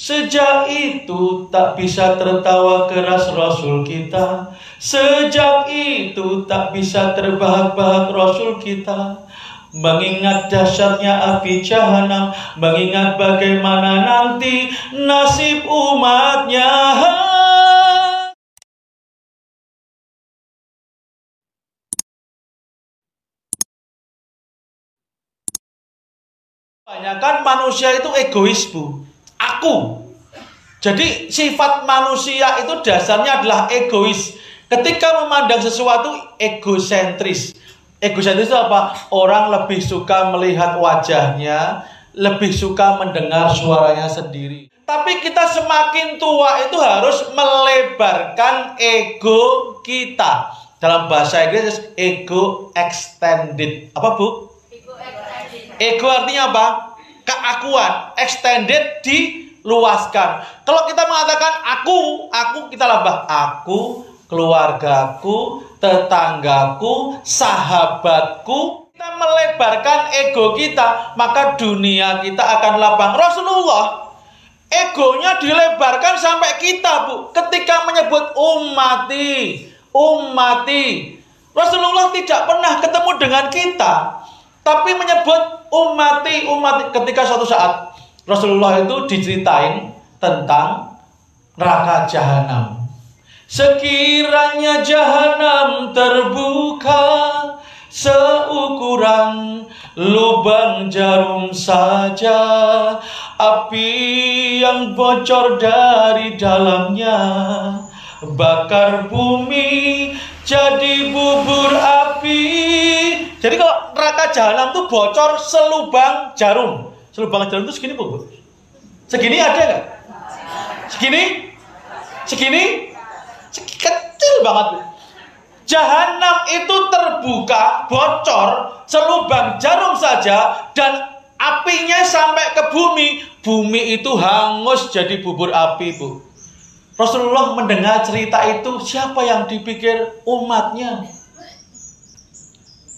Sejak itu tak bisa tertawa keras Rasul kita. Sejak itu tak bisa terbahak-bahak Rasul kita. Mengingat dahsyatnya api jahanam, mengingat bagaimana nanti nasib umatnya. Kebanyakan manusia itu egois, Bu. Aku. Jadi sifat manusia itu dasarnya adalah egois. Ketika memandang sesuatu egosentris. Egosentris itu apa? Orang lebih suka melihat wajahnya, lebih suka mendengar suaranya sendiri. Tapi kita semakin tua itu harus melebarkan ego kita. Dalam bahasa Inggris ego extended. Apa, Bu? Ego artinya apa? Keakuan. Extended, diluaskan. Kalau kita mengatakan aku kita lambah aku, keluargaku, tetanggaku, sahabatku. Kita melebarkan ego kita, maka dunia kita akan lapang. Rasulullah egonya dilebarkan sampai kita, Bu. Ketika menyebut ummati. Rasulullah tidak pernah ketemu dengan kita, tapi menyebut ummati. Ketika suatu saat Rasulullah itu diceritain tentang neraka jahanam. Sekiranya jahanam terbuka seukuran lubang jarum saja, api yang bocor dari dalamnya bakar bumi jadi bubur api. Jadi kalau neraka jahanam itu bocor selubang jarum. Selubang jarum itu segini, Bu. Segini ada nggak? Segini? Kecil banget, Bu. Jahanam itu terbuka, bocor selubang jarum saja, dan apinya sampai ke bumi. Bumi itu hangus jadi bubur api, Bu. Rasulullah mendengar cerita itu, siapa yang dipikir? Umatnya.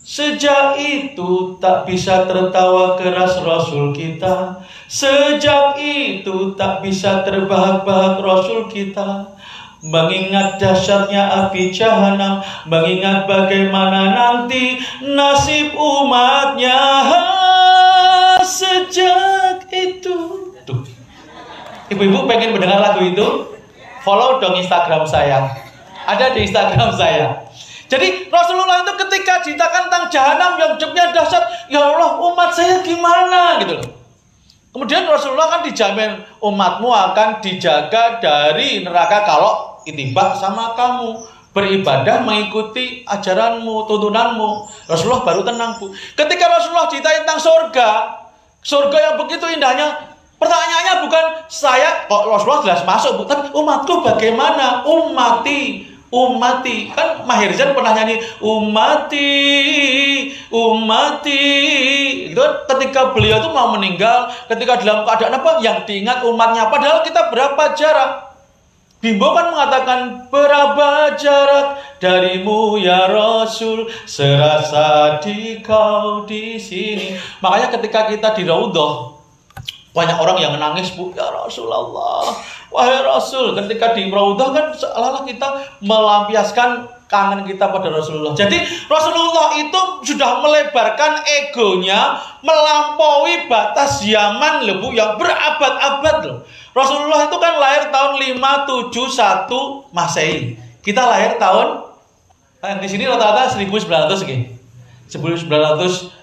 Sejak itu tak bisa tertawa keras Rasul kita. Sejak itu tak bisa terbahak-bahak Rasul kita. Mengingat dahsyatnya api jahanam, mengingat bagaimana nanti nasib umatnya. Sejak itu. Tuh. Ibu-ibu pengen mendengar lagu itu? Follow dong Instagram saya. Ada di Instagram saya. Jadi Rasulullah itu ketika ceritakan tentang jahanam yang hidupnya dahsyat, ya Allah, umat saya gimana gitu loh. Kemudian Rasulullah kan dijamin umatmu akan dijaga dari neraka kalau itibak sama kamu, beribadah mengikuti ajaranmu, tuntunanmu. Rasulullah baru tenang, Bu. Ketika Rasulullah ceritain tentang surga yang begitu indahnya, pertanyaannya bukan saya, kok Rasulullah jelas masuk, Bu, tapi umatku bagaimana? Ummati. Kan Maher Zain pernah nyanyi ummati. Itu ketika beliau itu mau meninggal, ketika dalam keadaan apa? Yang diingat umatnya. Padahal kita berapa jarak? Bimbo kan mengatakan berapa jarak darimu ya Rasul, serasa di kau di sini. Makanya ketika kita di Raudhah, banyak orang yang menangis, Bu, ya Rasulullah, wahai Rasul. Ketika di Raudhah kan seolah-olah kita melampiaskan kangen kita pada Rasulullah. Jadi Rasulullah itu sudah melebarkan egonya melampaui batas zaman loh, Bu, yang berabad-abad loh. Rasulullah itu kan lahir tahun 571 Masehi. Kita lahir tahun di sini rata-rata 1900 gitu. 1900.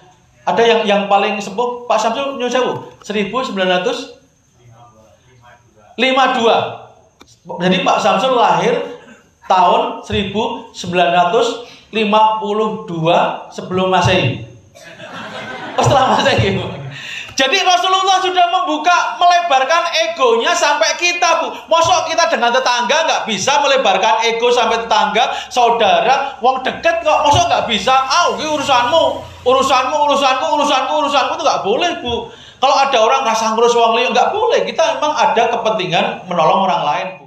Ada yang paling sepuh Pak Samsul nyuwun sewu 1952. Jadi Pak Samsul lahir tahun 1952 sebelum Masehi. Setelah Masehi. Jadi Rasulullah sudah melebarkan egonya sampai kita, Bu. Mosok kita dengan tetangga nggak bisa melebarkan ego sampai tetangga, saudara, wong deket kok. Mosok nggak bisa? Ini urusanku itu nggak boleh, Bu. Kalau ada orang rasa ngurus wong liya nggak boleh. Kita memang ada kepentingan menolong orang lain, Bu.